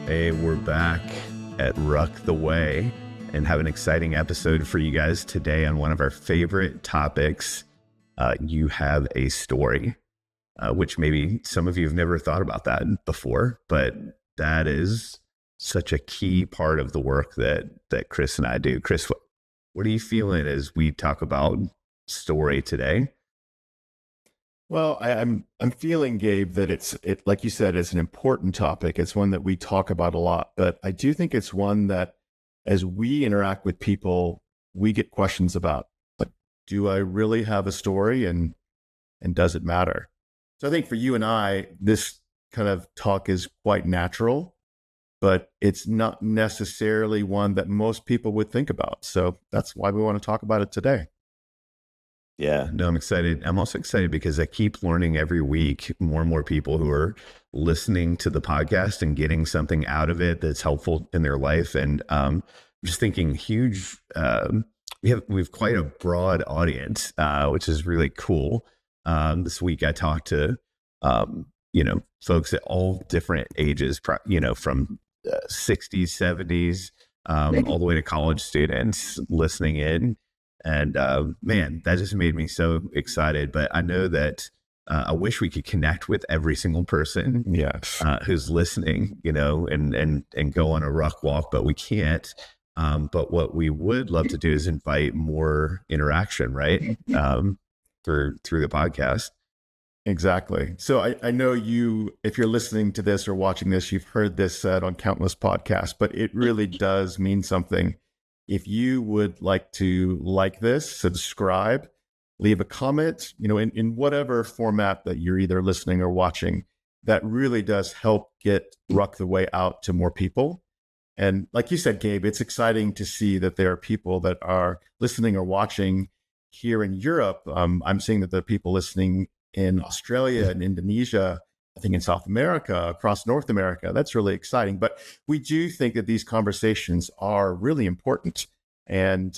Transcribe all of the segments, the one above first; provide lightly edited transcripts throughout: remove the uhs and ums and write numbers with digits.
Hey, we're back at Ruck the Way and have an exciting episode for you guys today on one of our favorite topics. You have a story, which maybe some of you have never thought about that before, but that is such a key part of the work that Chris and I do. Chris, what are you feeling as we talk about story today? Well, I'm feeling, Gabe, that it like you said, it's an important topic. It's one that we talk about a lot, but I do think it's one that as we interact with people, we get questions about, like, do I really have a story and does it matter? So I think for you and I, this kind of talk is quite natural, but it's not necessarily one that most people would think about. So that's why we want to talk about it today. Yeah, no, I'm excited. I'm also excited because I keep learning every week more and more people who are listening to the podcast and getting something out of it that's helpful in their life. And I'm just thinking huge, we have quite a broad audience, which is really cool. This week I talked to, folks at all different ages, from 60s, 70s, all the way to college students listening in. And man, that just made me so excited. But I know that I wish we could connect with every single person who's listening, and go on a ruck walk, but we can't. But what we would love to do is invite more interaction, right? Through the podcast. Exactly. So I know you, if you're listening to this or watching this, you've heard this said on countless podcasts, but it really does mean something. If you would like to like this, subscribe, leave a comment, in whatever format that you're either listening or watching, that really does help get Ruck the Way out to more people. And like you said, Gabe, it's exciting to see that there are people that are listening or watching here in Europe. I'm seeing that there are people listening in Australia and Indonesia, I think in South America, across North America. That's really exciting. But we do think that these conversations are really important. And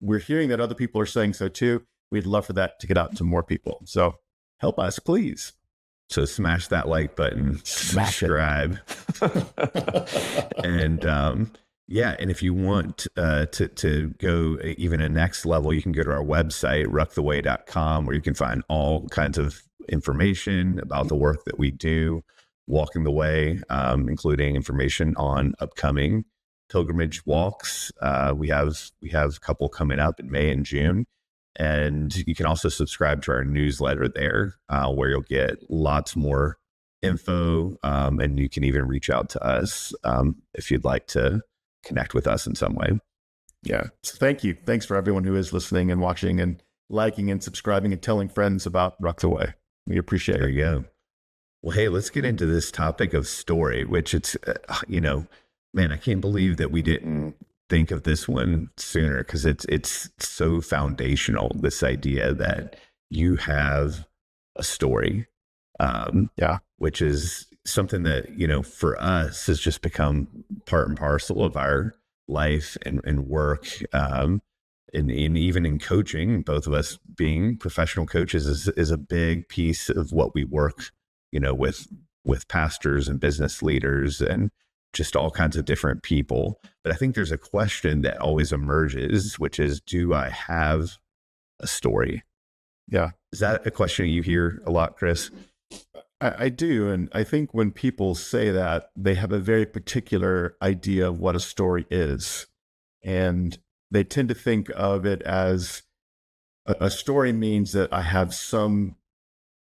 we're hearing that other people are saying so too. We'd love for that to get out to more people. So help us, please. So smash that like button, subscribe. And and if you want to go even a next level, you can go to our website, rucktheway.com, where you can find all kinds of information about the work that we do, walking the way, including information on upcoming pilgrimage walks. We have a couple coming up in May and June. And you can also subscribe to our newsletter there, where you'll get lots more info, and you can even reach out to us if you'd like to connect with us in some way. Yeah. So thank you. Thanks for everyone who is listening and watching and liking and subscribing and telling friends about Ruck the Way. We appreciate it. There you go. Well, hey, let's get into this topic of story, which it's, man, I can't believe that we didn't think of this one sooner, because it's so foundational, this idea that you have a story, which is something that, for us has just become part and parcel of our life and work. And even in coaching, both of us being professional coaches is a big piece of what we work, with pastors and business leaders and just all kinds of different people. But I think there's a question that always emerges, which is, do I have a story? Yeah. Is that a question you hear a lot, Chris? I do. And I think when people say that, they have a very particular idea of what a story is. And they tend to think of it as a story means that I have some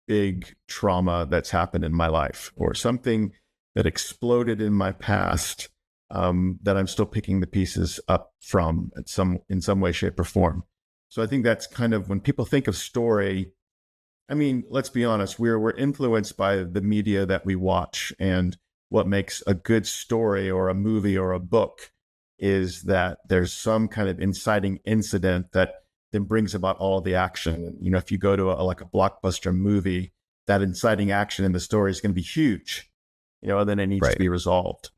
big trauma that's happened in my life, or something that exploded in my past, that I'm still picking the pieces up from in some way, shape, or form. So I think that's kind of when people think of story. I mean, let's be honest, we're influenced by the media that we watch, and what makes a good story or a movie or a book is that there's some kind of inciting incident that then brings about all the action. If you go to a blockbuster movie, that inciting action in the story is going to be huge, and then it needs to be resolved.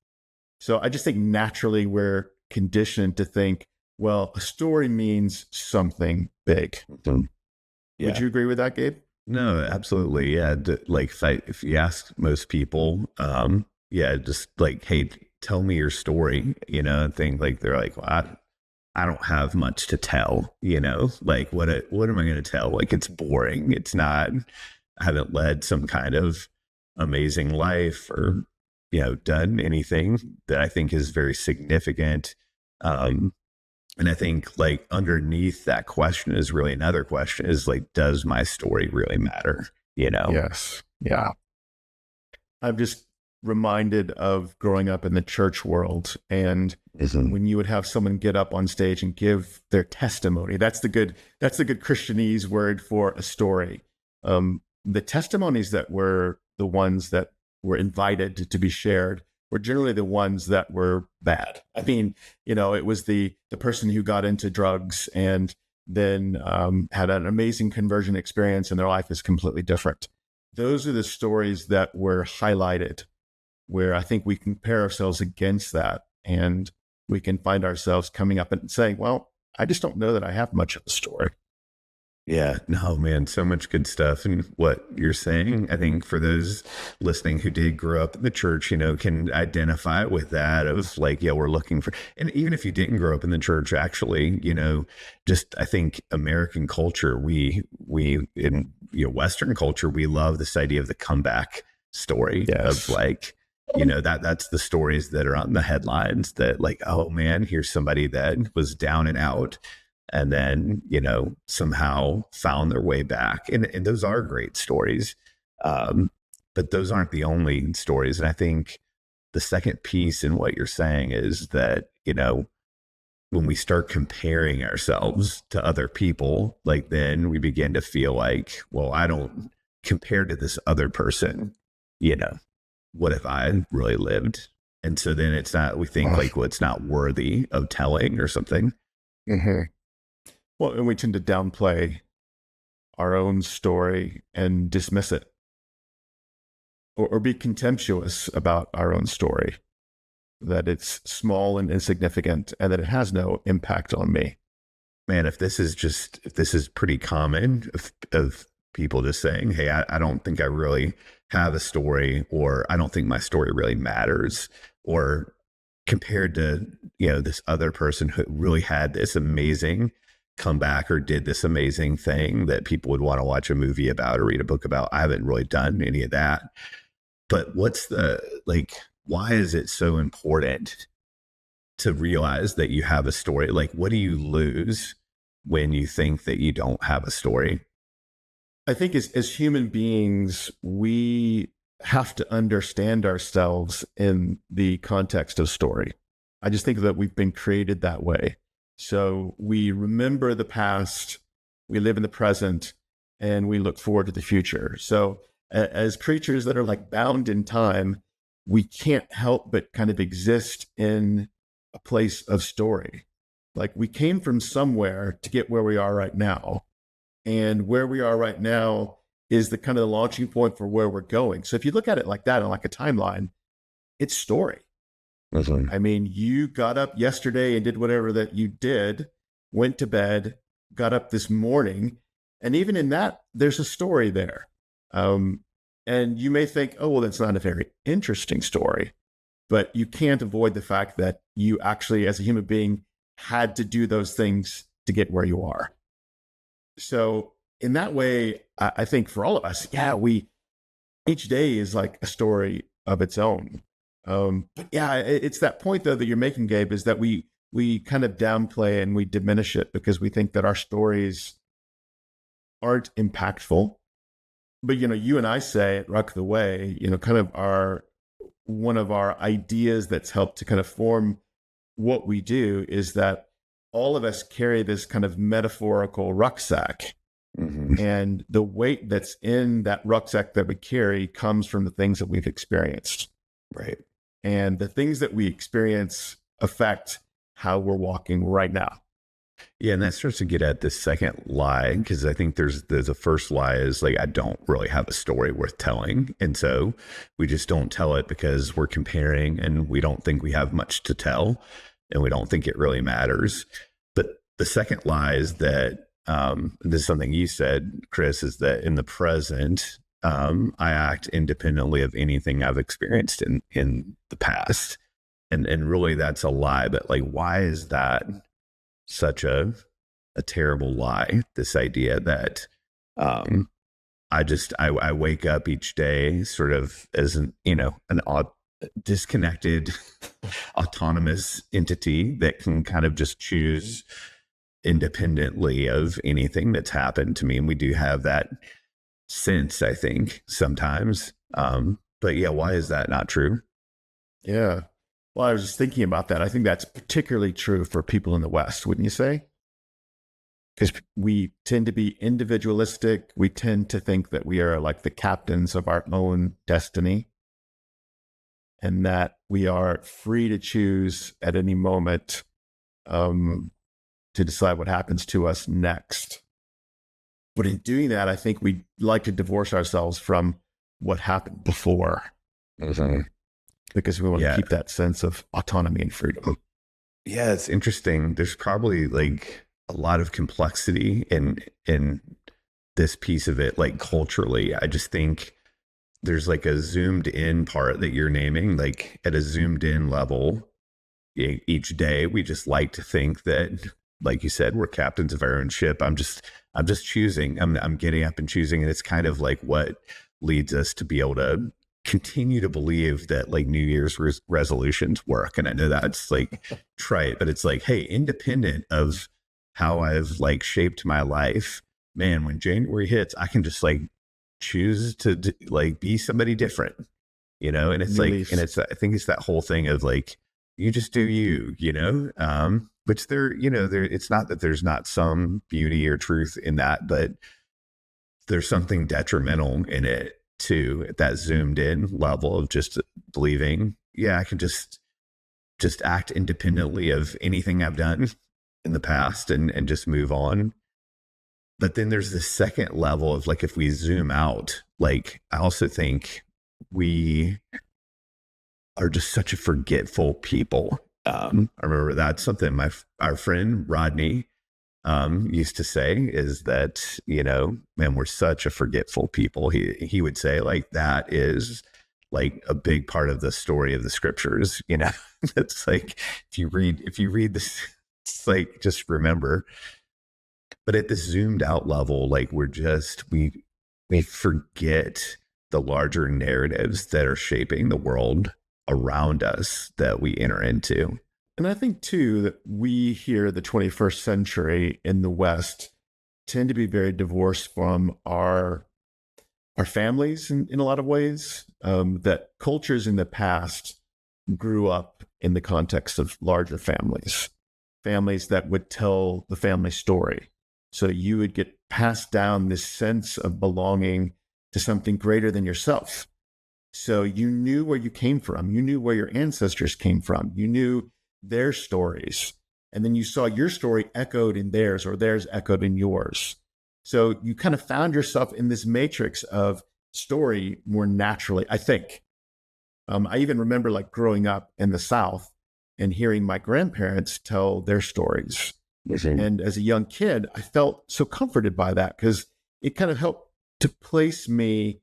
So I just think naturally we're conditioned to think, well, a story means something big. Mm-hmm. Yeah. Would you agree with that, Gabe? No, absolutely. Yeah. If you ask most people, yeah, just like, hey, tell me your story, and thing like they're like, well, I don't have much to tell, like what am I going to tell? Like it's boring. It's not, I haven't led some kind of amazing life or, done anything that I think is very significant. Um, and I think like underneath that question is really another question is like, does my story really matter? Yes. Yeah. I'm just reminded of growing up in the church world, and when you would have someone get up on stage and give their testimony, that's the good Christianese word for a story. The testimonies that were the ones that were invited to be shared were generally the ones that were bad. I mean, it was the person who got into drugs and then had an amazing conversion experience and their life is completely different. Those are the stories that were highlighted where I think we compare ourselves against that, and we can find ourselves coming up and saying, well, I just don't know that I have much of a story. Yeah, no, man, so much good stuff. And what you're saying, I think for those listening who did grow up in the church, can identify with that of like, yeah, we're looking for, and even if you didn't grow up in the church, actually, just I think American culture, we in Western culture, we love this idea of the comeback story of like, that's the stories that are on the headlines that like, oh man, here's somebody that was down and out and then somehow found their way back, and those are great stories, but those aren't the only stories. And I think the second piece in what you're saying is that when we start comparing ourselves to other people, like then we begin to feel like, well, I don't compare to this other person, what if I really lived? And so then it's not, we think like, well, it's not worthy of telling or something. Mm-hmm. Well, and we tend to downplay our own story and dismiss it, or be contemptuous about our own story, that it's small and insignificant and that it has no impact on me. Man, if this is pretty common of people just saying, hey, I don't think I really have a story, or I don't think my story really matters, or compared to, this other person who really had this amazing comeback or did this amazing thing that people would want to watch a movie about or read a book about. I haven't really done any of that. But why is it so important to realize that you have a story? Like, what do you lose when you think that you don't have a story? I think as human beings, we have to understand ourselves in the context of story. I just think that we've been created that way. So we remember the past, we live in the present, and we look forward to the future. So as creatures that are like bound in time, we can't help but kind of exist in a place of story. Like we came from somewhere to get where we are right now. And where we are right now is the kind of the launching point for where we're going. So if you look at it like that, on like a timeline, it's story. I mean, you got up yesterday and did whatever that you did, went to bed, got up this morning, and even in that, there's a story there. And you may think, oh, well, that's not a very interesting story, but you can't avoid the fact that you actually, as a human being, had to do those things to get where you are. So in that way, I think for all of us, each day is like a story of its own. But yeah, it's that point though that you're making, Gabe, is that we kind of downplay and we diminish it because we think that our stories aren't impactful. But you and I say at Ruck the Way, kind of one of our ideas that's helped to kind of form what we do is that all of us carry this kind of metaphorical rucksack. Mm-hmm. And the weight that's in that rucksack that we carry comes from the things that we've experienced. Right. And the things that we experience affect how we're walking right now. Yeah, and that starts to get at this second lie, because I think there's a first lie is like, I don't really have a story worth telling. And so we just don't tell it because we're comparing and we don't think we have much to tell and we don't think it really matters. But the second lie is that, this is something you said, Chris, is that in the present, I act independently of anything I've experienced in the past. And really that's a lie. But like, why is that such a terrible lie? This idea that um I wake up each day sort of as an odd disconnected autonomous entity that can kind of just choose independently of anything that's happened to me. And we do have that sense, I think, sometimes. But yeah, why is that not true? Yeah. Well, I was just thinking about that. I think that's particularly true for people in the West, wouldn't you say? Because we tend to be individualistic. We tend to think that we are like the captains of our own destiny and that we are free to choose at any moment to decide what happens to us next. But in doing that, I think we like to divorce ourselves from what happened before because we want to keep that sense of autonomy and freedom. Yeah, it's interesting. There's probably like a lot of complexity in this piece of it, like culturally. I just think there's like a zoomed in part that you're naming, like at a zoomed in level. Each day, we just like to think that, like you said, we're captains of our own ship. I'm just choosing. I'm getting up and choosing, and it's kind of like what leads us to be able to continue to believe that like New Year's resolutions work. And I know that's like trite, but it's like, hey, independent of how I've like shaped my life, man, when January hits, I can just like choose to like be somebody different, and it's like, and it's, I think it's that whole thing of like, you just do you, which it's not that there's not some beauty or truth in that, but there's something detrimental in it too, at that zoomed in level of just believing, I can just act independently of anything I've done in the past and just move on. But then there's this second level of like, if we zoom out, like, I also think we are just such a forgetful people. I remember that's something our friend Rodney used to say, is that, man, we're such a forgetful people. He would say like, that is like a big part of the story of the scriptures. It's like, if you read this, it's like, just remember. But at this zoomed out level, like we forget the larger narratives that are shaping the world around us that we enter into. And I think too that we here, the 21st century in the West, tend to be very divorced from our families in a lot of ways. That cultures in the past grew up in the context of larger families that would tell the family story. So you would get passed down this sense of belonging to something greater than yourself. So you knew where you came from. You knew where your ancestors came from. You knew their stories. And then you saw your story echoed in theirs or theirs echoed in yours. So you kind of found yourself in this matrix of story more naturally, I think. I even remember like growing up in the South and hearing my grandparents tell their stories. And as a young kid, I felt so comforted by that because it kind of helped to place me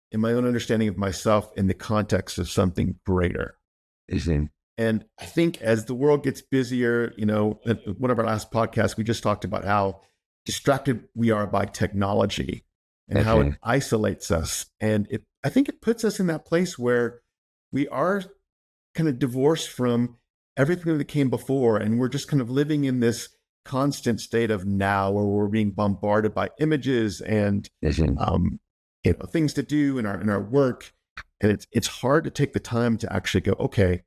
in my own understanding of myself in the context of something greater. And I think as the world gets busier, at one of our last podcasts, we just talked about how distracted we are by technology and how it isolates us. And I think it puts us in that place where we are kind of divorced from everything that came before. And we're just kind of living in this constant state of now where we're being bombarded by images and things to do in our work. And it's hard to take the time to actually go, okay,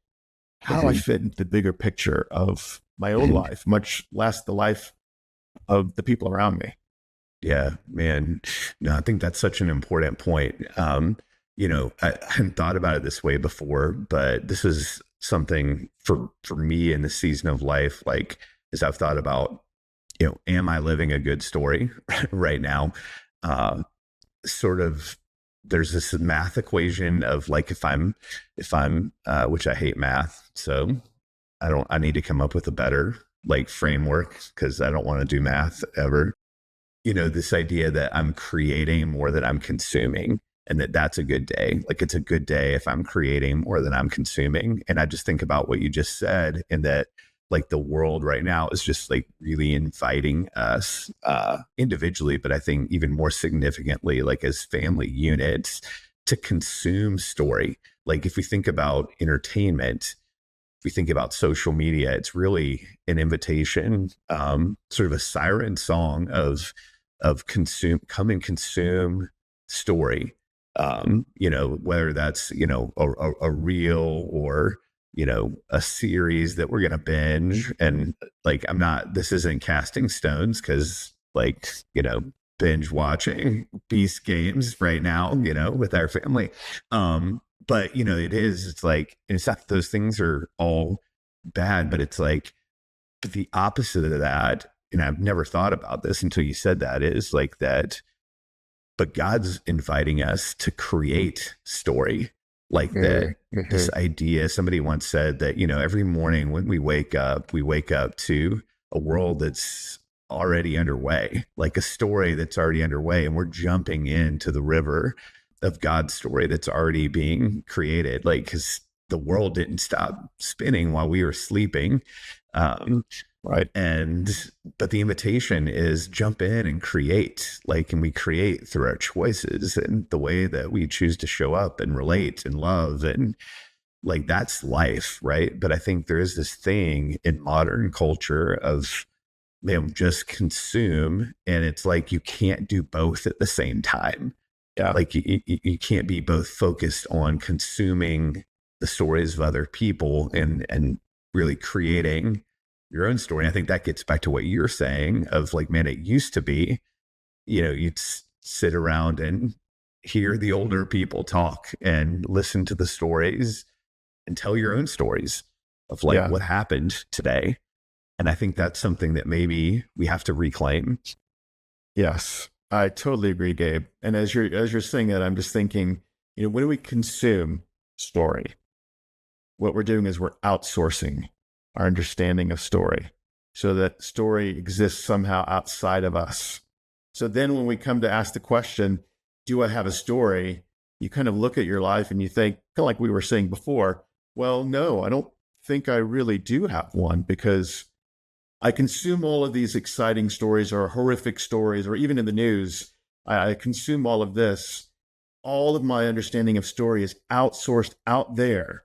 how do I fit into the bigger picture of my own life, much less the life of the people around me? Yeah, man. No, I think that's such an important point. I hadn't thought about it this way before, but this is something for me in the season of life, like, as I've thought about, am I living a good story right now? Sort of, there's this math equation of like, if I'm, which I hate math. So I need to come up with a better like framework because I don't want to do math ever. This idea that I'm creating more than I'm consuming. and that's a good day. Like it's a good day if I'm creating more than I'm consuming. And I just think about what you just said, and that like the world right now is just like really inviting us individually, but I think even more significantly, like as family units, to consume story. Like if we think about entertainment, if we think about social media, it's really an invitation, sort of a siren song of consume, come and consume story. Whether that's a reel or a series that we're gonna binge. And like this isn't casting stones, because like binge watching Beast Games right now, with our family. But it's like, it's not that those things are all bad, but it's like, but the opposite of that, and I've never thought about this until you said that, is like that, but God's inviting us to create story. Like that, this idea, somebody once said that, every morning when we wake up to a world that's already underway, like a story that's already underway, and we're jumping into the river of God's story that's already being created. Like, because the world didn't stop spinning while we were sleeping. Right. But the invitation is jump in and create. Like, and we create through our choices and the way that we choose to show up and relate and love. And like, that's life. Right. But I think there is this thing in modern culture of, man, just consume. And it's like, you can't do both at the same time. Yeah. Like you can't be both focused on consuming the stories of other people and really creating your own story. And I think that gets back to what you're saying of like, man, it used to be, you'd sit around and hear the older people talk and listen to the stories and tell your own stories of like what happened today. And I think that's something that maybe we have to reclaim. Yes, I totally agree, Gabe. And as you're saying that, I'm just thinking, when we consume story, what we're doing is we're outsourcing our understanding of story, so that story exists somehow outside of us. So then when we come to ask the question, do I have a story? You kind of look at your life and you think, kind of like we were saying before, well, no, I don't think I really do have one, because I consume all of these exciting stories or horrific stories, or even in the news, I consume all of this. All of my understanding of story is outsourced out there.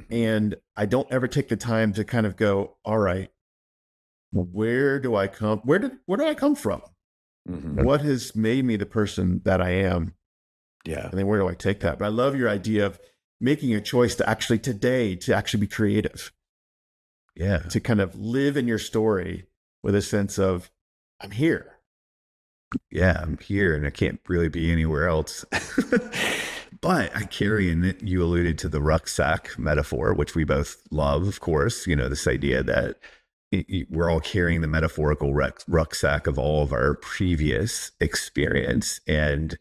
And I don't ever take the time to kind of go, all right, where do I come from? Mm-hmm. What has made me the person that I am? Yeah. And then where do I take that? But I love your idea of making a choice to actually be creative. Yeah. To kind of live in your story with a sense of, I'm here. Yeah, I'm here and I can't really be anywhere else. But I carry in it, you alluded to the rucksack metaphor, which we both love, of course, this idea that we're all carrying the metaphorical rucksack of all of our previous experience. And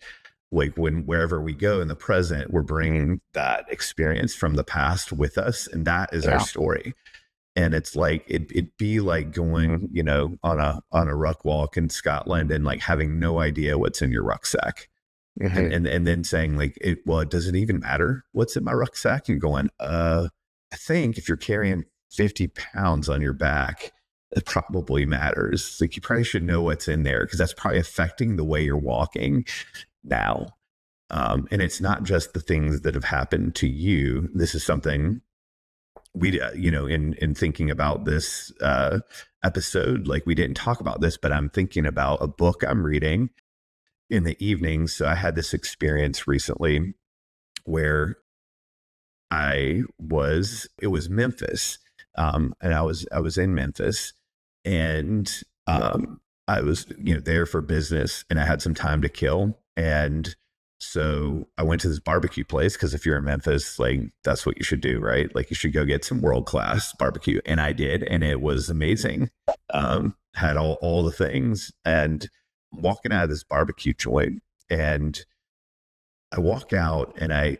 like wherever we go in the present, we're bringing that experience from the past with us. And that is our story. And it's like, it'd be like going, on a ruck walk in Scotland and like having no idea what's in your rucksack. And then saying like, does it even matter what's in my rucksack? And going, I think if you're carrying 50 pounds on your back, it probably matters. Like you probably should know what's in there, because that's probably affecting the way you're walking now. And it's not just the things that have happened to you. This is something we, in thinking about this episode, like we didn't talk about this, but I'm thinking about a book I'm reading in the evenings. So I had this experience recently where it was Memphis. And I was in Memphis, and I was, there for business, and I had some time to kill. And so I went to this barbecue place, because if you're in Memphis, like that's what you should do, right? Like you should go get some world-class barbecue. And I did, and it was amazing. Had all the things, and I'm walking out of this barbecue joint, and I walk out and I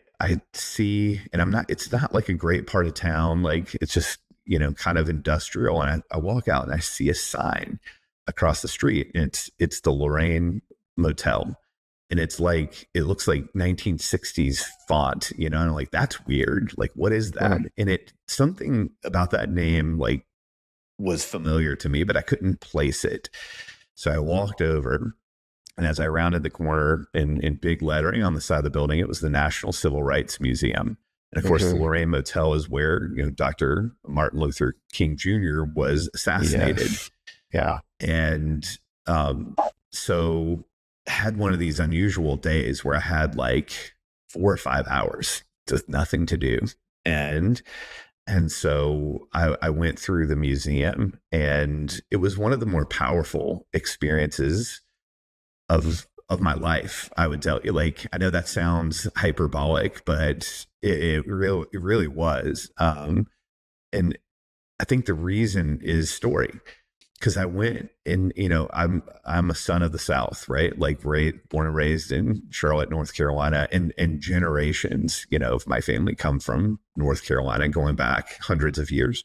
see, and it's not like a great part of town. Like it's just, kind of industrial. And I walk out and I see a sign across the street, and it's the Lorraine Motel. and it's like, it looks like 1960s font, and I'm like, that's weird. Like, what is that? And something about that name, like, was familiar to me, but I couldn't place it. So I walked over, and as I rounded the corner in big lettering on the side of the building, it was the National Civil Rights Museum. And of course, the Lorraine Motel is where, Dr. Martin Luther King Jr. was assassinated. Yes. Yeah. And so I had one of these unusual days where I had like 4 or 5 hours, just nothing to do. And so I went through the museum, and it was one of the more powerful experiences of my life. I would tell you, like, I know that sounds hyperbolic, but it really was. And I think the reason is story, because I went and, I'm a son of the South, right? Like, born and raised in Charlotte, North Carolina, and generations, of my family come from North Carolina, going back hundreds of years.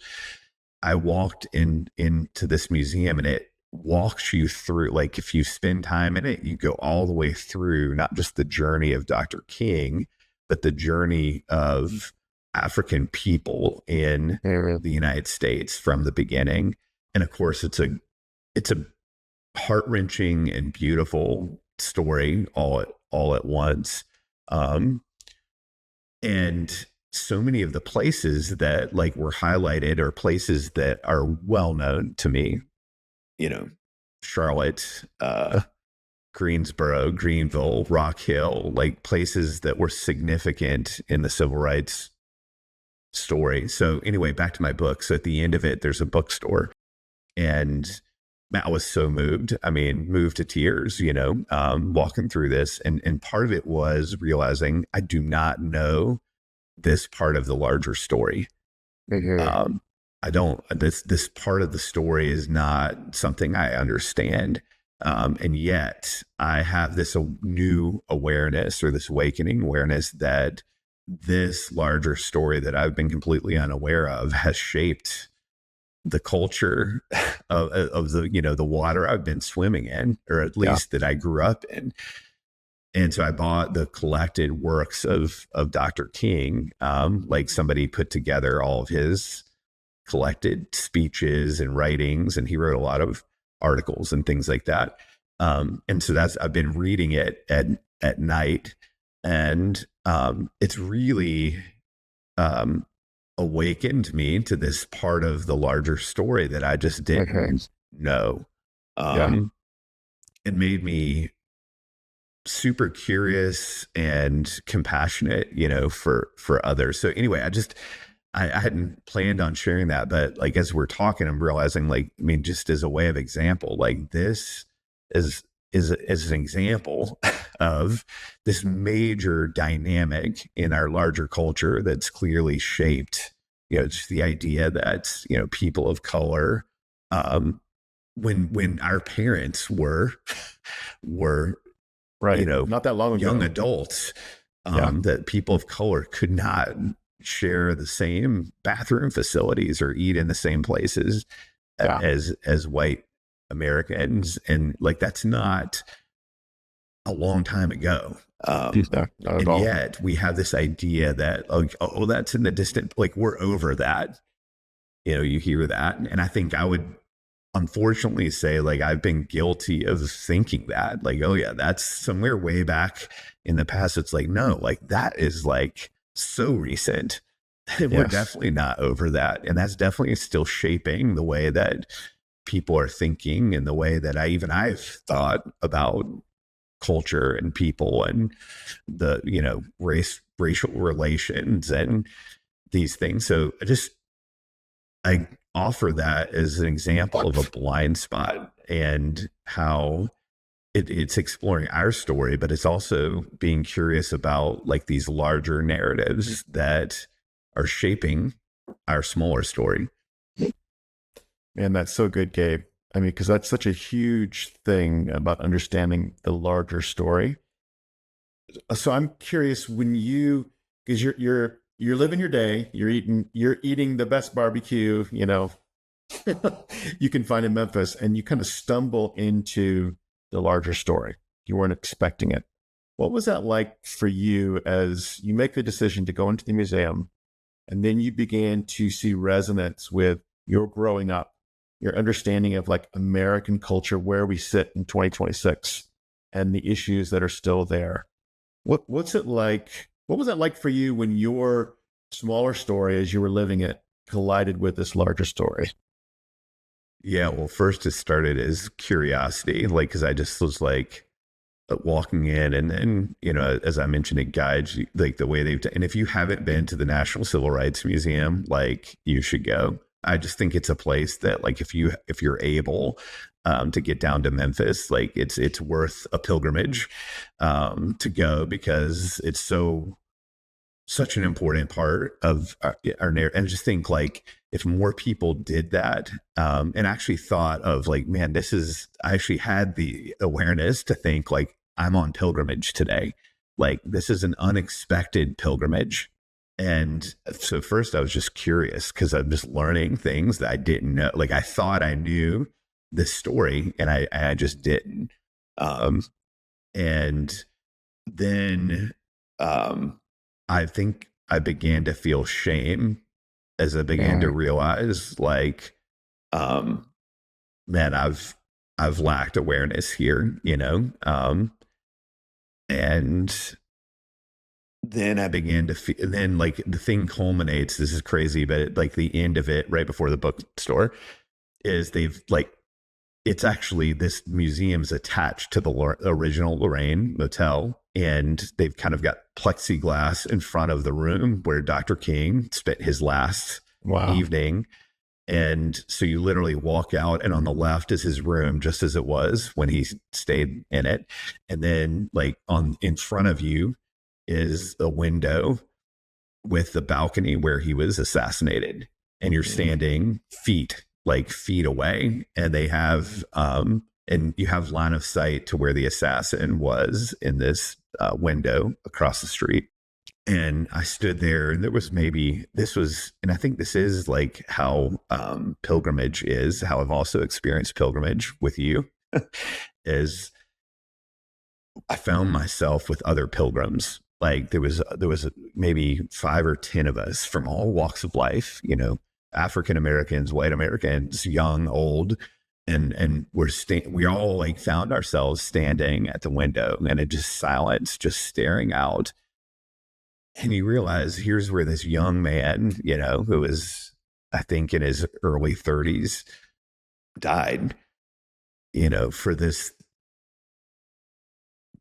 I walked into this museum, and it walks you through, like, if you spend time in it, you go all the way through not just the journey of Dr. King, but the journey of African people in the United States from the beginning. And of course, it's a heart-wrenching and beautiful story all at once. And so many of the places that, like, were highlighted are places that are well known to me, Charlotte, Greensboro, Greenville, Rock Hill, like places that were significant in the civil rights story. So anyway, back to my book. So at the end of it, there's a bookstore. And Matt was so moved. I mean, moved to tears, walking through this. And part of it was realizing I do not know this part of the larger story. I don't, this part of the story is not something I understand. And yet I have this new awareness, or this awakening awareness, that this larger story that I've been completely unaware of has shaped the culture of the, the water I've been swimming in, or at least that I grew up in. And so I bought the collected works of Dr. King. Like, somebody put together all of his collected speeches and writings, and he wrote a lot of articles and things like that. And so I've been reading it at night, and it's really awakened me to this part of the larger story that I just didn't know. It made me super curious and compassionate, for others. So anyway, I hadn't planned on sharing that, but, like, as we're talking, I'm realizing, like, I mean, just as a way of example, like, this is an example of this major dynamic in our larger culture that's clearly shaped, just the idea that, people of color, when our parents were right, not that long ago, young adults, that people of color could not share the same bathroom facilities or eat in the same places as white Americans. And, like, that's not a long time ago. Not at and all. Yet we have this idea that, like, oh, that's in the distant, like, we're over that. You hear that. And I think I would unfortunately say, like, I've been guilty of thinking that, like, oh yeah, that's somewhere way back in the past. It's like, no, like, that is, like, so recent. We're definitely not over that. And that's definitely still shaping the way that people are thinking, and the way that I've thought about culture and people, and the, racial relations and these things. So I offer that as an example of a blind spot, and how it's exploring our story, but it's also being curious about, like, these larger narratives that are shaping our smaller story. Man, that's so good, Gabe. I mean, because that's such a huge thing about understanding the larger story. So I'm curious, because you're living your day, you're eating the best barbecue, you can find in Memphis, and you kind of stumble into the larger story. You weren't expecting it. What was that like for you as you make the decision to go into the museum and then you began to see resonance with your growing up, your understanding of like American culture, where we sit in 2026 and the issues that are still there? What's it like? What was that like for you when your smaller story as you were living it collided with this larger story? Yeah, well, first it started as curiosity, like, because I just was like walking in, and then, as I mentioned, it guides you, like the way and if you haven't been to the National Civil Rights Museum, like, you should go. I just think it's a place that, like, if you're able to get down to Memphis, like, it's worth a pilgrimage to go, because it's such an important part of our narrative. And just think, like, if more people did that, and actually thought of, like, man, I actually had the awareness to think, like, I'm on pilgrimage today. Like, this is an unexpected pilgrimage. And so first I was just curious, because I'm just learning things that I didn't know. Like, I thought I knew this story, and I just didn't. And then, I think I began to feel shame as I began to Mm. realize, like, um, man, I've lacked awareness here, and then I began to feel, and then, like, the thing culminates. This is crazy, but like, the end of it, right before the bookstore, is they've, like, it's actually, this museum's attached to the original Lorraine Motel, and they've kind of got plexiglass in front of the room where Dr. King spent his last Wow. evening. And so you literally walk out, and on the left is his room, just as it was when he stayed in it. And then, like, on in front of you is a window with the balcony where he was assassinated, and you're Mm. standing feet away, and they have and you have line of sight to where the assassin was in this window across the street. And I stood there, and and I think this is like how pilgrimage is, how I've also experienced pilgrimage with you, is I found myself with other pilgrims. Like, there was maybe 5 or 10 of us from all walks of life, African Americans, white Americans, young, old, and we all, like, found ourselves standing at the window, and it just silence, just staring out. And you realize, here's where this young man, who was, I think, in his early 30s, died, for this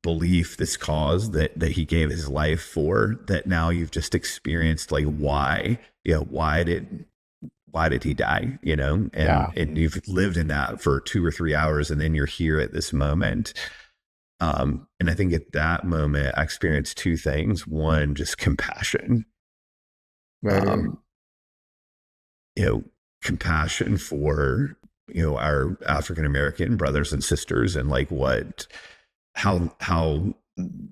belief, this cause that he gave his life for, that now you've just experienced, like, why did he die, and Yeah. you've lived in that for 2 or 3 hours, and then you're here at this moment. And I think at that moment I experienced two things. One, just compassion, Right. um you know compassion for, our African American brothers and sisters, and, like, how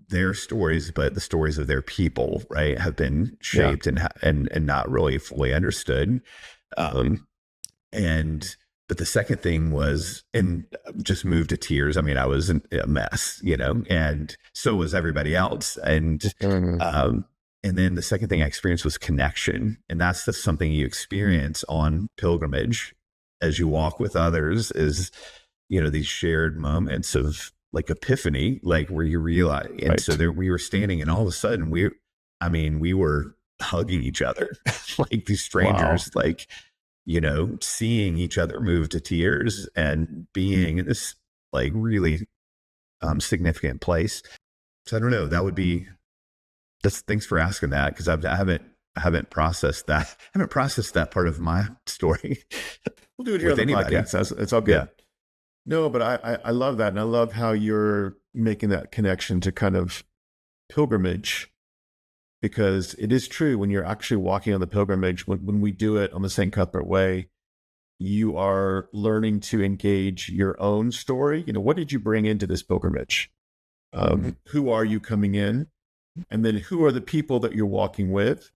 their stories, but the stories of their people, right, have been Yeah. shaped and not really fully understood. Um, and but the second thing was, and just moved to tears. I mean, I was a mess, and so was everybody else. Mm. Um, and then the second thing I experienced was connection, and that's something you experience on pilgrimage as you walk with others, is, these shared moments of, like, epiphany, like, where you realize. And so Right. there we were standing, and all of a sudden we were hugging each other, like these Wow. strangers, like, seeing each other move to tears and being in this, like, really significant place. So I don't know. That would be that's Thanks for asking that, because I haven't processed that. I haven't processed that part of my story We'll do it here on with the anybody. podcast. It's all Yeah. good. No, but I love that. And I love how you're making that connection to kind of pilgrimage, because it is true when you're actually walking on the pilgrimage, when we do it on the St. Cuthbert Way, you are learning to engage your own story. What did you bring into this pilgrimage? Who are you coming in? And then who are the people that you're walking with?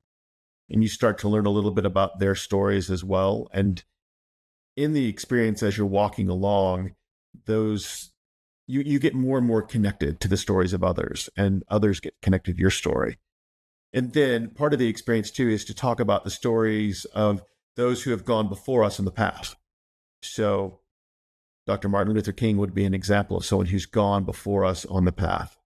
And you start to learn a little bit about their stories as well. And in the experience as you're walking along, those you get more and more connected to the stories of others, and others get connected to your story. And then part of the experience too is to talk about the stories of those who have gone before us in the past. So Dr. Martin Luther King would be an example of someone who's gone before us on the path.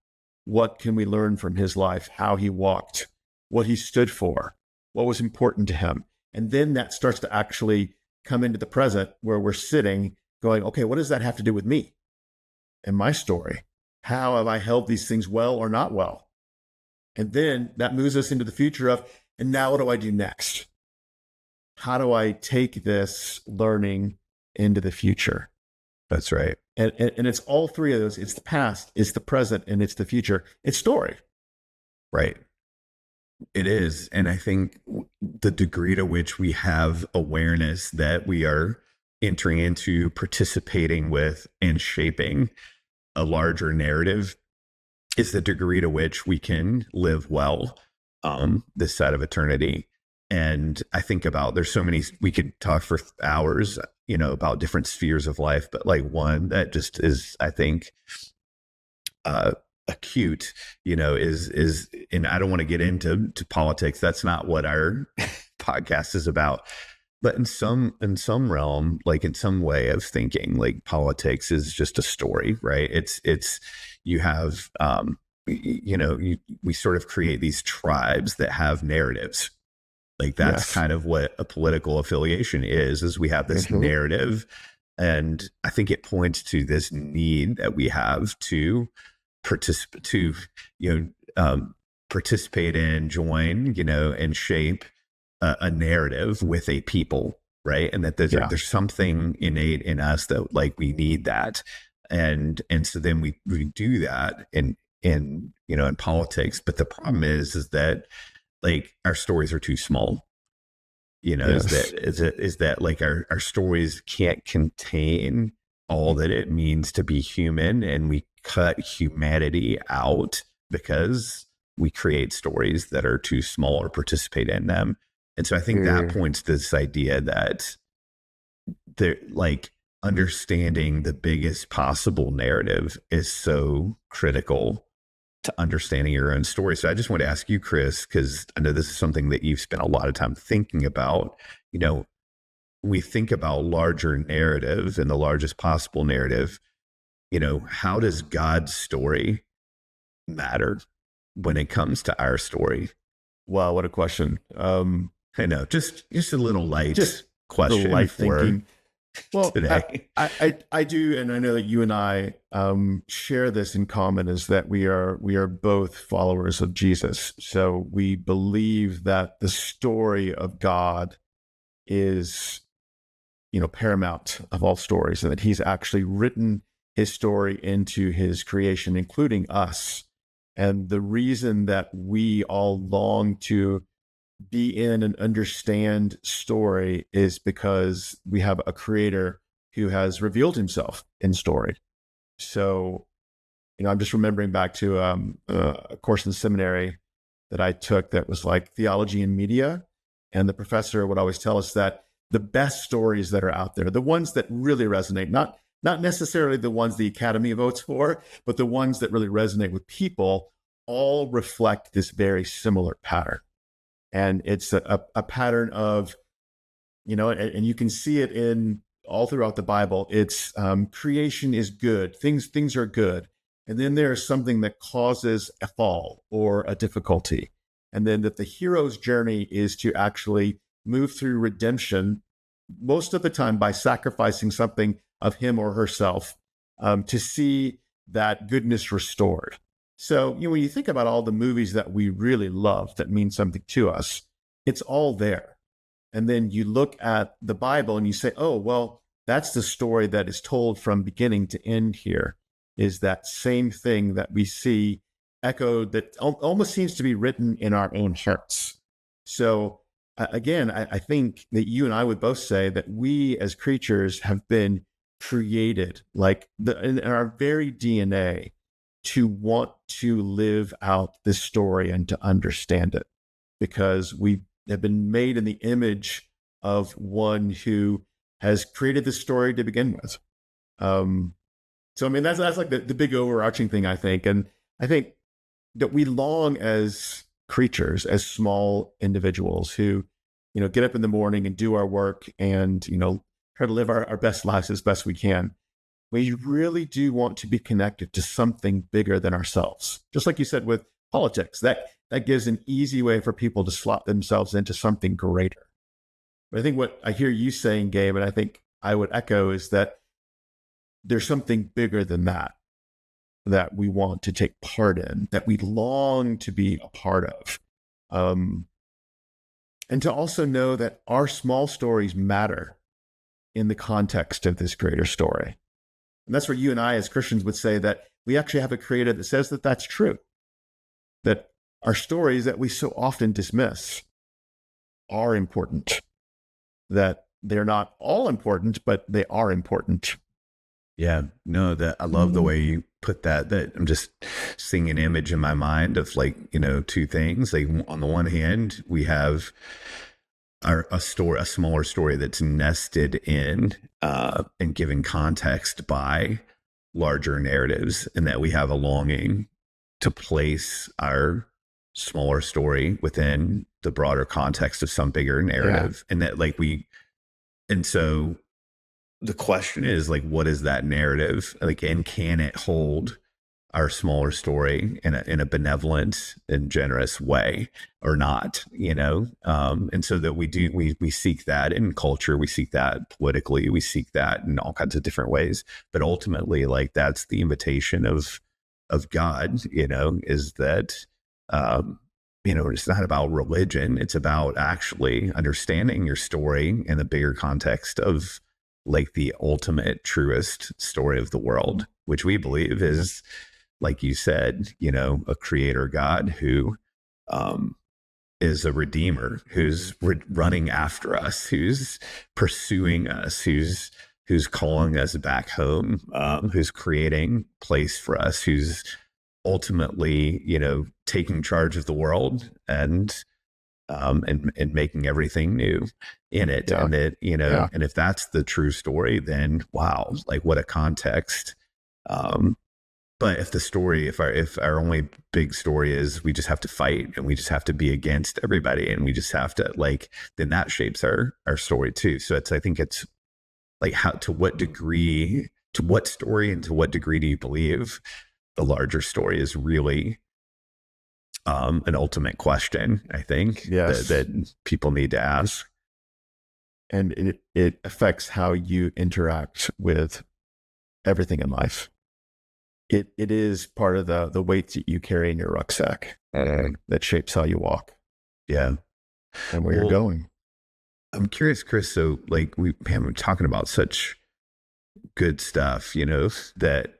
What can we learn from his life, how he walked, what he stood for, what was important to him? And then that starts to actually come into the present where we're sitting going, okay, what does that have to do with me and my story? How have I held these things well or not well? And then that moves us into the future of, and now what do I do next? How do I take this learning into the future? That's right. And it's all three of those. It's the past, it's the present, and it's the future. It's story. Right. It is. And I think the degree to which we have awareness that we are entering into, participating with, and shaping a larger narrative is the degree to which we can live well this side of eternity. And I think about, there's so many, we could talk for hours, about different spheres of life, but like one that just is, I think, acute, is, and I don't want to get into politics. That's not what our podcast is about. But in some realm, like in some way of thinking, like politics is just a story, right? It's you have, we sort of create these tribes that have narratives. Like that's Yes. kind of what a political affiliation is we have this narrative. And I think it points to this need that we have to participate in, join, and shape a narrative with a people, right? And that there's something innate in us that like we need that, and so then we do that in politics. But the problem is that like our stories are too small. Yes. Is that like our stories can't contain all that it means to be human, and we cut humanity out because we create stories that are too small or participate in them. And so I think that points to this idea that they're like understanding the biggest possible narrative is so critical to understanding your own story. So I just want to ask you, Chris, because I know this is something that you've spent a lot of time thinking about. We think about larger narrative and the largest possible narrative. How does God's story matter when it comes to our story? Wow, what a question. I know, just a little light Just question the light for thinking. Well, today. I do, and I know that you and I share this in common, is that we are both followers of Jesus. So we believe that the story of God is, paramount of all stories, and that He's actually written His story into His creation, including us. And the reason that we all long to be in and understand story is because we have a creator who has revealed himself in story. So, I'm just remembering back to a course in seminary that I took that was like theology and media. And the professor would always tell us that the best stories that are out there, the ones that really resonate, not necessarily the ones the Academy votes for, but the ones that really resonate with people, all reflect this very similar pattern. And it's a pattern of, and you can see it in all throughout the Bible. It's creation is good. Things are good. And then there's something that causes a fall or a difficulty. And then that the hero's journey is to actually move through redemption, most of the time by sacrificing something of him or herself, to see that goodness restored. So, when you think about all the movies that we really love that mean something to us, it's all there. And then you look at the Bible and you say, oh, well, that's the story that is told from beginning to end here, is that same thing that we see echoed that almost seems to be written in our own hearts. So again, I think that you and I would both say that we as creatures have been created like in our very DNA to want to live out this story and to understand it, because we have been made in the image of one who has created this story to begin with. So, I mean, that's like the big overarching thing, I think. And I think that we long as creatures, as small individuals who, get up in the morning and do our work and, try to live our best lives as best we can. We really do want to be connected to something bigger than ourselves. Just like you said with politics, that gives an easy way for people to slot themselves into something greater. But I think what I hear you saying, Gabe, and I think I would echo, is that there's something bigger than that we want to take part in, that we long to be a part of. And to also know that our small stories matter in the context of this greater story. And that's where you and I as Christians would say that we actually have a creator that says that that's true, that our stories that we so often dismiss are important, that they're not all important, but they are important. Yeah, no, that I love the way you put that. That I'm just seeing an image in my mind of like, two things. Like on the one hand, we have a smaller story that's nested in and given context by larger narratives, and that we have a longing to place our smaller story within the broader context of some bigger narrative. And that and so the question is like, what is that narrative? Like, and can it hold our smaller story in a benevolent and generous way or not, and so that we seek that in culture, we seek that politically, we seek that in all kinds of different ways. But ultimately, like, that's the invitation of God, is that, it's not about religion. It's about actually understanding your story in the bigger context of like the ultimate, truest story of the world, which we believe is, like you said, a creator God who is a redeemer, who's running after us, who's pursuing us, who's calling us back home, who's creating place for us, who's ultimately, taking charge of the world and making everything new in it. And that, and if that's the true story, then wow, like what a context. But if the story, if our only big story is we just have to fight and we just have to be against everybody and we just have to then that shapes our story too. So I think it's like to what story and to what degree do you believe the larger story is really an ultimate question, I think, that people need to ask. And it affects how you interact with everything in life. It is part of the weights that you carry in your rucksack that shapes how you walk. Yeah. And where you're going. I'm curious, Chris, so like we're talking about such good stuff, that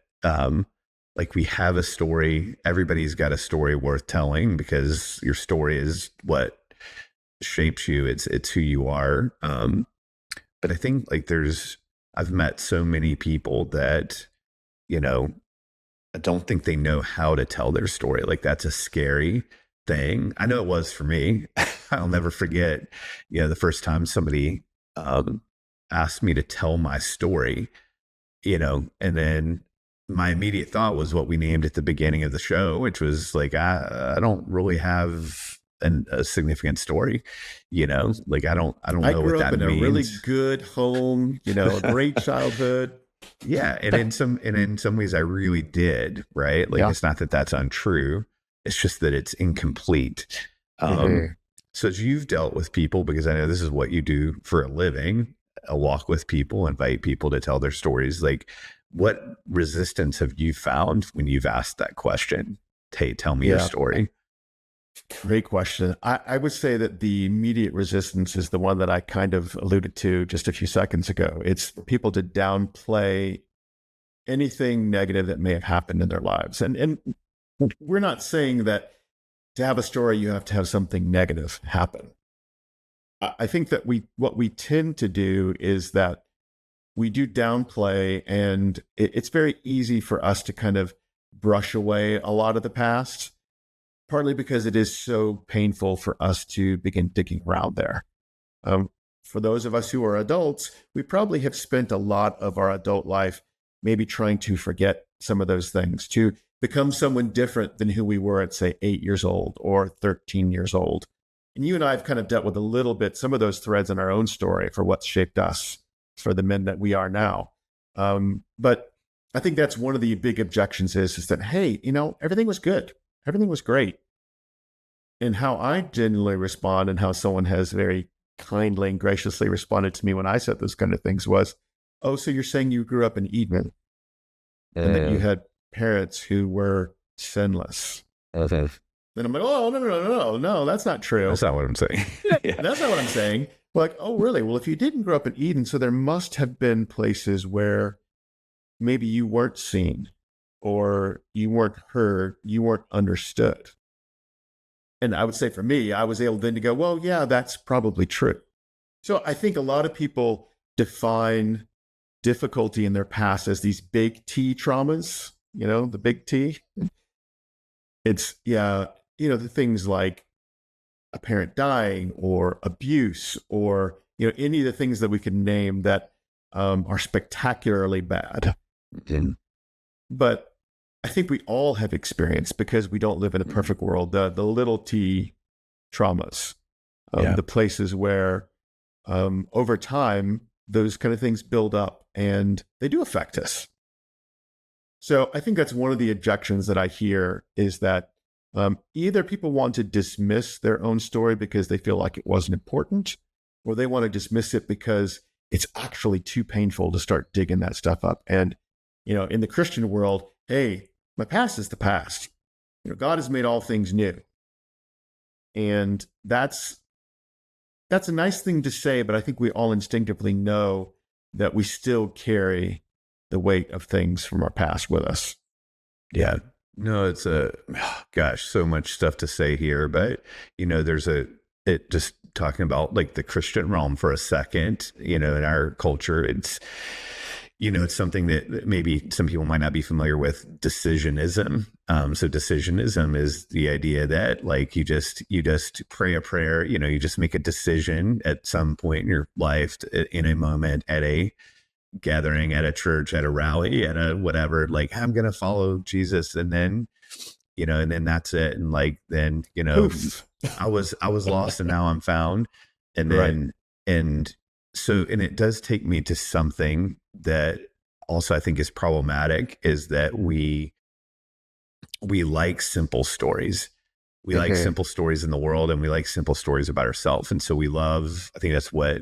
like we have a story, everybody's got a story worth telling because your story is what shapes you. It's who you are. But I think like I've met so many people that, I don't think they know how to tell their story. Like that's a scary thing. I know it was for me. I'll never forget, the first time somebody asked me to tell my story, and then my immediate thought was what we named at the beginning of the show, which was like, I don't really have a significant story, like I don't know what that means. I grew up in a really good home, a great childhood. Yeah. And in some ways I really did. Right. Like, it's not that that's untrue. It's just that it's incomplete. So as you've dealt with people, because I know this is what you do for a living, walk with people, invite people to tell their stories. Like, what resistance have you found when you've asked that question? Hey, tell me your story. Great question. I would say that the immediate resistance is the one that I kind of alluded to just a few seconds ago. It's for people to downplay anything negative that may have happened in their lives. And we're not saying that to have a story, you have to have something negative happen. I think that what we tend to do is that we do downplay, and it's very easy for us to kind of brush away a lot of the past, partly because it is so painful for us to begin digging around there. For those of us who are adults, we probably have spent a lot of our adult life maybe trying to forget some of those things, to become someone different than who we were at, say, 8 years old or 13 years old. And you and I have kind of dealt with a little bit some of those threads in our own story for what's shaped us for the men that we are now. But I think that's one of the big objections is that, hey, everything was good. Everything was great. And how I generally respond and how someone has very kindly and graciously responded to me when I said those kind of things was, oh, so you're saying you grew up in Eden and that you had parents who were sinless. Okay. Then I'm like, oh, no, that's not true. That's not what I'm saying. Yeah. That's not what I'm saying. Like, oh, really? Well, if you didn't grow up in Eden, so there must have been places where maybe you weren't seen or you weren't heard, you weren't understood. And I would say for me, I was able then to go, well, yeah, that's probably true. So I think a lot of people define difficulty in their past as these big T traumas, the big T. It's, the things like a parent dying or abuse or, any of the things that we can name that are spectacularly bad. Mm-hmm. But I think we all have experienced, because we don't live in a perfect world, the little T traumas, the places where over time, those kind of things build up and they do affect us. So I think that's one of the objections that I hear is that either people want to dismiss their own story because they feel like it wasn't important, or they want to dismiss it because it's actually too painful to start digging that stuff up. And, in the Christian world, hey, my past is the past. God has made all things new. And that's a nice thing to say, but I think we all instinctively know that we still carry the weight of things from our past with us. Yeah. No, it's so much stuff to say here, but just talking about like the Christian realm for a second, in our culture, it's something that maybe some people might not be familiar with, decisionism. So decisionism is the idea that like you just pray a prayer, you just make a decision at some point in your life, in a moment, at a gathering, at a church, at a rally, at a whatever, like I'm going to follow Jesus. And then, and then that's it. And like, then, Oof. I was lost and now I'm found. And then, and it does take me to something that also I think is problematic, is that we like simple stories. We like simple stories in the world, and we like simple stories about ourselves. And so I think that's what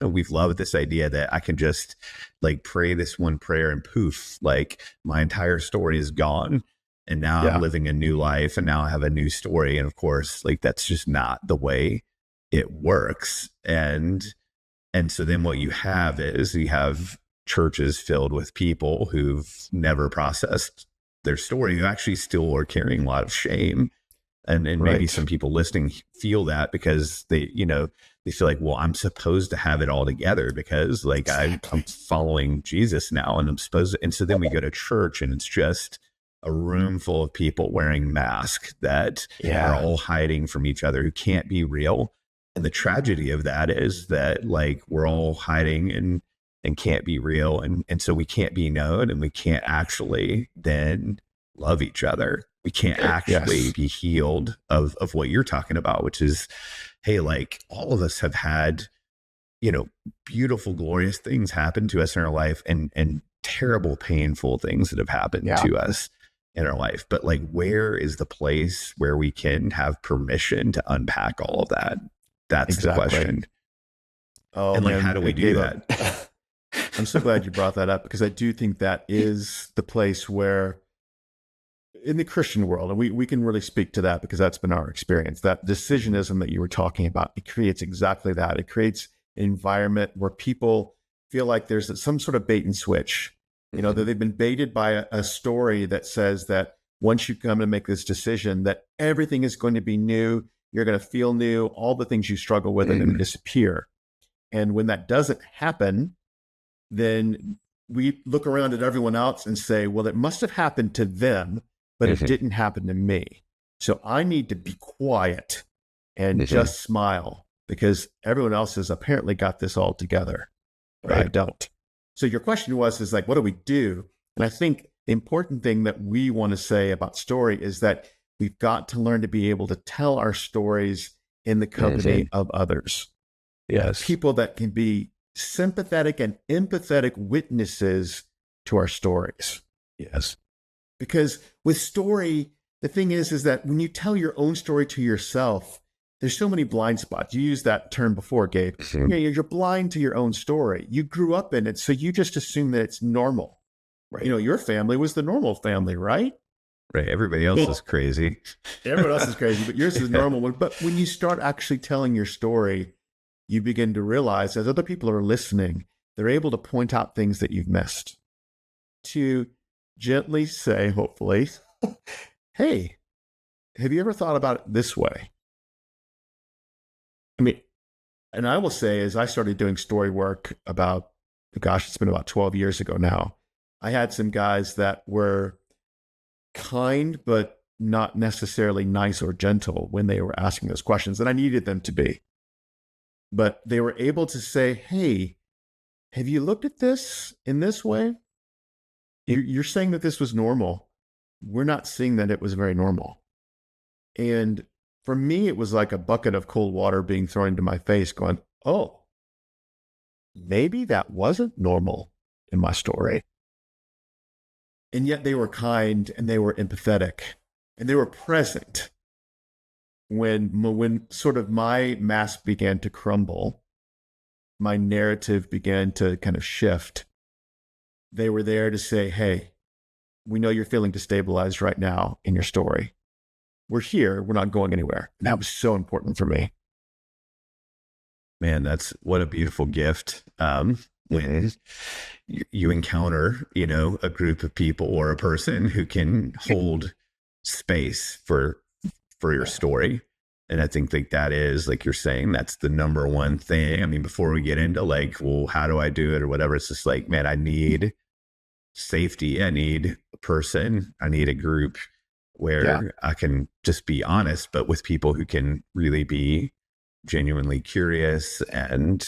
we've loved, this idea that I can just like pray this one prayer and poof, like my entire story is gone. And now I'm living a new life, and now I have a new story. And of course, like that's just not the way it works. And so then what you have churches filled with people who've never processed their story, who actually still are carrying a lot of shame. And maybe some people listening feel that because they feel like, well, I'm supposed to have it all together because like I'm following Jesus now, and I'm supposed to. And so then we go to church and it's just a room full of people wearing masks that are all hiding from each other, who can't be real. And the tragedy of that is that like we're all hiding and can't be real. And so we can't be known, and we can't actually then love each other. We can't actually be healed of what you're talking about, which is, hey, like all of us have had, beautiful, glorious things happen to us in our life, and terrible, painful things that have happened to us in our life. But like, where is the place where we can have permission to unpack all of that? That's the question. Oh, and like, how do we do that? I'm so glad you brought that up, because I do think that is the place where, in the Christian world, and we can really speak to that because that's been our experience, that decisionism that you were talking about, it creates exactly that. It creates an environment where people feel like there's some sort of bait and switch, that they've been baited by a story that says that once you come to make this decision, that everything is going to be new, you're going to feel new, all the things you struggle with are going to disappear. And when that doesn't happen, then we look around at everyone else and say, well, it must have happened to them, but it didn't happen to me. So I need to be quiet and just smile, because everyone else has apparently got this all together, but I don't. So your question is like, what do we do? And I think the important thing that we want to say about story is that we've got to learn to be able to tell our stories in the company of others. Yes. People that can be sympathetic and empathetic witnesses to our stories. Yes. Because with story, the thing is that when you tell your own story to yourself, there's so many blind spots. You used that term before, Gabe. You're blind to your own story. You grew up in it, so you just assume that it's normal. Right. Your family was the normal family, right? Right. Everybody else is crazy. Everyone else is crazy, but yours is normal one. But when you start actually telling your story, you begin to realize as other people are listening, they're able to point out things that you've missed. To gently say, hopefully, hey, have you ever thought about it this way? I mean, and I will say, as I started doing story work it's been about 12 years ago now, I had some guys that were kind, but not necessarily nice or gentle when they were asking those questions, and I needed them to be. But they were able to say, hey, have you looked at this in this way? You're saying that this was normal. We're not seeing that it was very normal. And for me, it was like a bucket of cold water being thrown into my face going, oh, maybe that wasn't normal in my story. And yet they were kind and they were empathetic and they were present when sort of my mask began to crumble, my narrative began to kind of shift. They were there to say, hey, we know you're feeling destabilized right now in your story. We're here. We're not going anywhere. And that was so important for me. Man, that's what a beautiful gift. When you encounter, a group of people or a person who can hold space for your story. And I think that is, like you're saying, that's the number one thing. I mean, before we get into like, well, how do I do it or whatever, it's just like, man, I need safety. I need a person. I need a group where I can just be honest, but with people who can really be genuinely curious and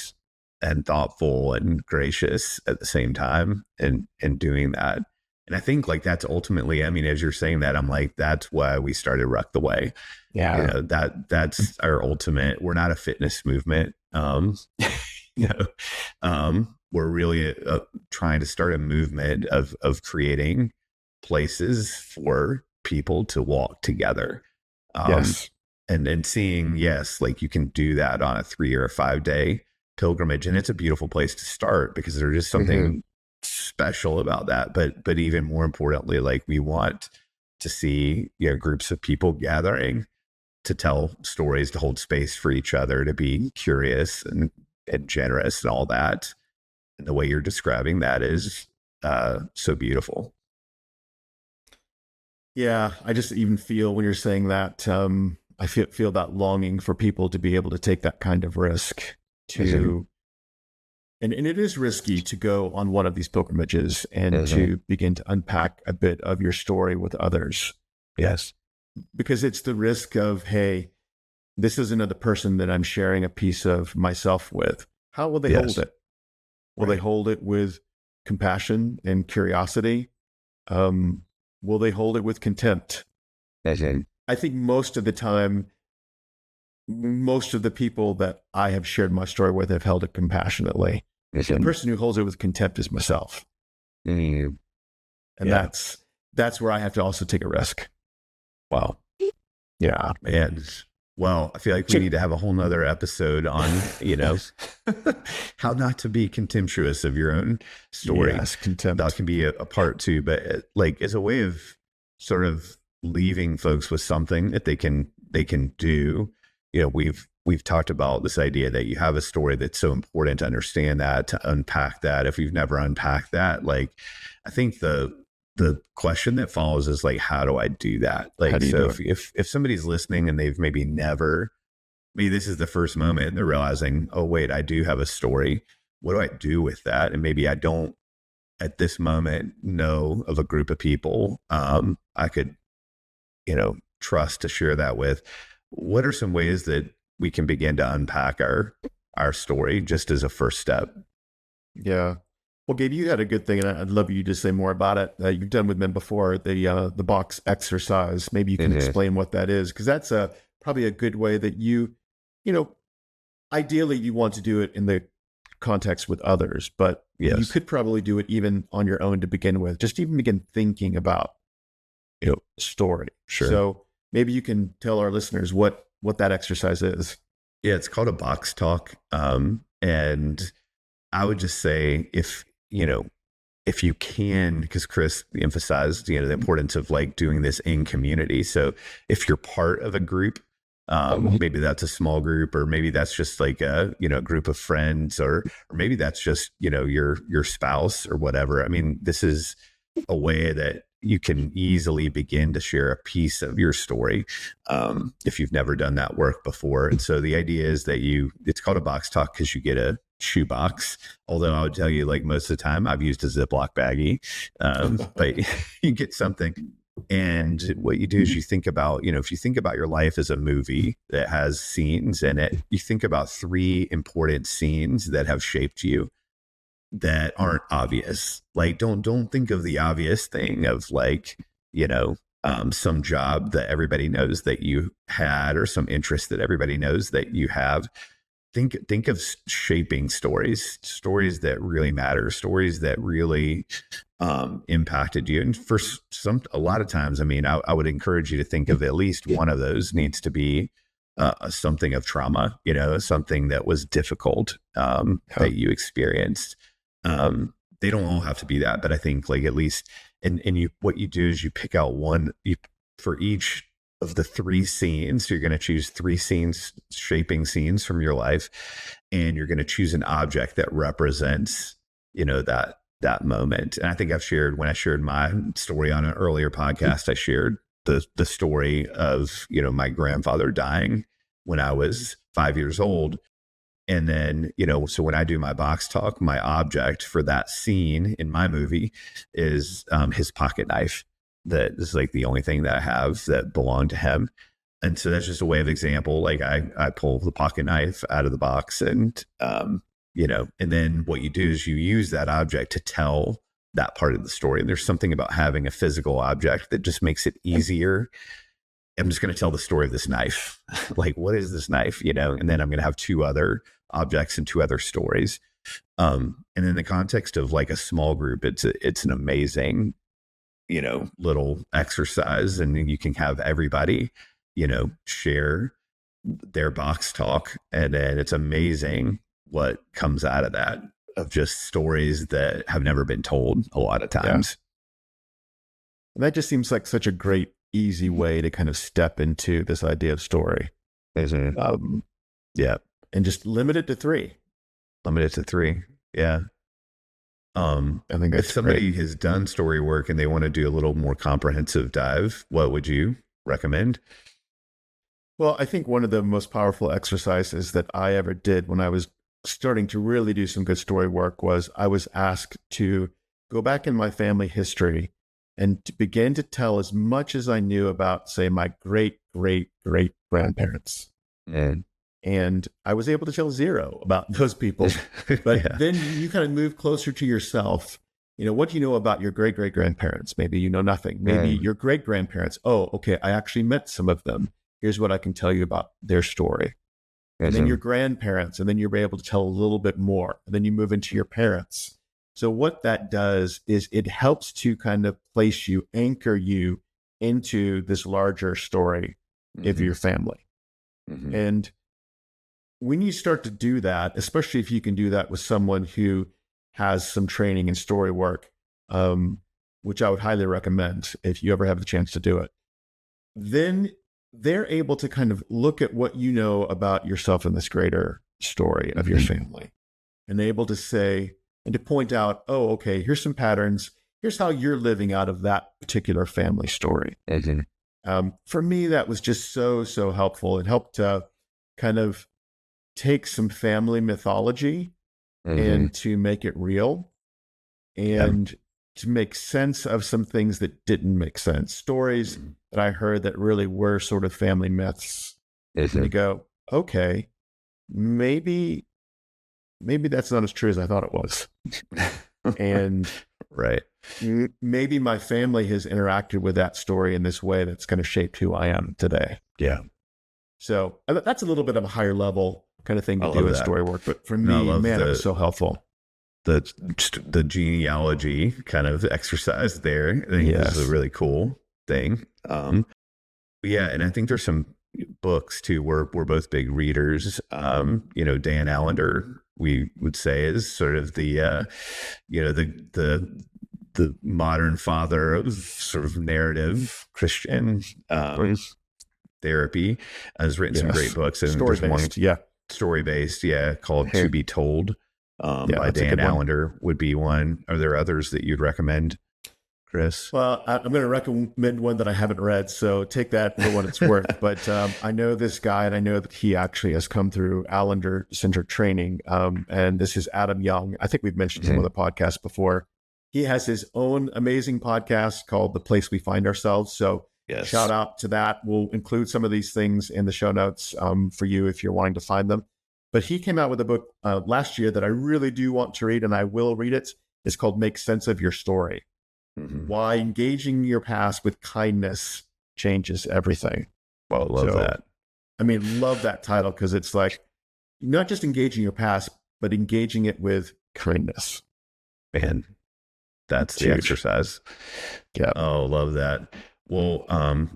thoughtful and gracious at the same time and doing that. And I think like that's ultimately, I mean, as you're saying that, I'm like, that's why we started Ruck the Way. Yeah. That's our ultimate. We're not a fitness movement. We're really trying to start a movement of creating places for people to walk together. Yes. And seeing, yes, like you can do that on a 3 or a 5 day pilgrimage. And it's a beautiful place to start because there's just something special about that. But even more importantly, like we want to see, groups of people gathering to tell stories, to hold space for each other, to be curious and generous and all that. And the way you're describing that is so beautiful. Yeah, I just even feel when you're saying that, I feel that longing for people to be able to take that kind of risk and it is risky to go on one of these pilgrimages and to begin to unpack a bit of your story with others. Yes. Because it's the risk of, hey, this is another person that I'm sharing a piece of myself with. How will they hold it? Will they hold it with compassion and curiosity? Will they hold it with contempt? I think most of the time, most of the people that I have shared my story with have held it compassionately. The person who holds it with contempt is myself. And that's where I have to also take a risk. Wow. Yeah. Man. Well, I feel like we need to have a whole nother episode on, how not to be contemptuous of your own story. Yes, contempt. That can be a part two, but like as a way of sort of leaving folks with something that they can do. We've talked about this idea that you have a story that's so important to understand that, to unpack that. If you've never unpacked that, like I think the question that follows is like, how do I do that? Like, so if somebody's listening and they've maybe this is the first moment and they're realizing, oh wait, I do have a story. What do I do with that? And maybe I don't at this moment know of a group of people I could, trust to share that with. What are some ways that we can begin to unpack our story just as a first step? Yeah. Well, Gabe, you had a good thing, and I'd love you to say more about it. You've done with men before the box exercise. Maybe you can Mhm. explain what that is, because that's probably a good way that you know, ideally you want to do it in the context with others, but you Yes, could probably do it even on your own to begin with. Just even begin thinking about story. sure. So maybe you can tell our listeners what that exercise is. Yeah, it's called a box talk. And I would just say if you can, because Chris emphasized, the importance of like doing this in community. So if you're part of a group, maybe that's a small group, or maybe that's just like a group of friends, or maybe that's just, your spouse or whatever. I mean, this is a way that you can easily begin to share a piece of your story if you've never done that work before. And so the idea is that it's called a box talk because you get a shoebox. Although I would tell you, like most of the time, I've used a Ziploc baggie, but you get something. And what you do is you think about, if you think about your life as a movie that has scenes in it, you think about three important scenes that have shaped you that aren't obvious. Like don't think of the obvious thing of like, some job that everybody knows that you had, or some interest that everybody knows that you have. Think of shaping stories that really matter, stories that really impacted you. And for a lot of times, I mean, I would encourage you to think of at least one of those needs to be something of trauma, something that was difficult that you experienced. They don't all have to be that, but I think like at least, and what you do is you pick out one for each of the three scenes. So you're going to choose three scenes, shaping scenes from your life, and you're going to choose an object that represents, that moment. And I think when I shared my story on an earlier podcast, I shared the story of, my grandfather dying when I was 5 years old. And then, so when I do my box talk, my object for that scene in my movie is his pocket knife. That is like the only thing that I have that belonged to him. And so that's just a way of example. Like I pull the pocket knife out of the box, and, and then what you do is you use that object to tell that part of the story. And there's something about having a physical object that just makes it easier. I'm just going to tell the story of this knife. Like, what is this knife? And then I'm going to have two other objects and two other stories. And in the context of like a small group, it's an amazing, little exercise, and you can have everybody, share their box talk. And then it's amazing what comes out of that, of just stories that have never been told a lot of times. And that just seems like such a great, easy way to kind of step into this idea of story. Yeah. And just limit it to three. Limit it to three. Yeah. I think that's if somebody great. has done story work and they want to do a little more comprehensive dive, what would you recommend? Well, I think one of the most powerful exercises that I ever did when I was starting to really do some good story work was I was asked to go back in my family history and to begin to tell as much as I knew about, say, my great, great, great grandparents. And I was able to tell zero about those people. But Yeah. then you kind of move closer to yourself. What do you know about your great great grandparents? Maybe you know nothing. Maybe your great grandparents. Oh, okay. I actually met some of them. Here's what I can tell you about their story. And then your grandparents, and then you're able to tell a little bit more. And then you move into your parents. So what that does is it helps to kind of place you, anchor you into this larger story of your family. And when you start to do that, especially if you can do that with someone who has some training in story work, which I would highly recommend if you ever have the chance to do it, then they're able to kind of look at what you know about yourself in this greater story of your family, and able to say, and to point out, oh, okay, here's some patterns. Here's how you're living out of that particular family story. For me, that was just so, so helpful. It helped to kind of take some family mythology and to make it real, and to make sense of some things that didn't make sense. Stories that I heard that really were sort of family myths. And you go, okay, maybe that's not as true as I thought it was. And Right. maybe my family has interacted with that story in this way that's kind of shaped who I am today. Yeah. So that's a little bit of a higher level kind of thing I to do love in that. story work. But for No, I me, love man, it was so helpful. the genealogy kind of exercise there. I think this is a really cool thing. Yeah, and I think there's some books too. We're both big readers. Dan Allender, we would say, is sort of the the modern father of sort of narrative Christian therapy. Has written some great books, and there's one story based, called To Be Told, by Dan Allender would be one. Are there others that you'd recommend, Chris? Well, I'm going to recommend one that I haven't read, so take that for what it's worth. But I know this guy, and I know that he actually has come through Allender Center training. And this is Adam Young. I think we've mentioned him on the podcast before. He has his own amazing podcast called The Place We Find Ourselves. So shout out to that. We'll include some of these things in the show notes for you if you're wanting to find them. But he came out with a book last year that I really do want to read, and I will read it. It's called Make Sense of Your Story. Why engaging your past with kindness changes everything. Well, love that. I mean, love that title, because it's like not just engaging your past, but engaging it with kindness. Man, that's the exercise. Yeah. Oh, love that. Well,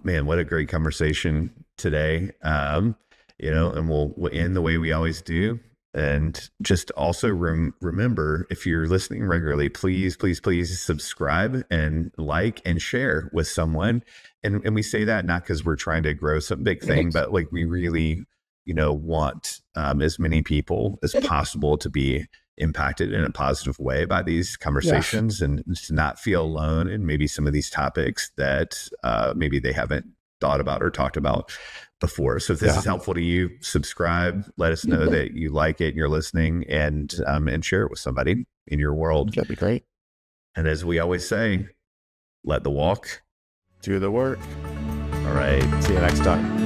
man, what a great conversation today. And we'll end the way we always do. And just also remember, if you're listening regularly, please subscribe and like and share with someone. And we say that not because we're trying to grow some big thing, but like we really, want as many people as possible to be impacted in a positive way by these conversations, and to not feel alone in maybe some of these topics that maybe they haven't thought about or talked about before. So if this is helpful to you, subscribe, let us know that you like it and you're listening, and share it with somebody in your world. That'd be great. And as we always say, let the walk do the work. All right. See you next time.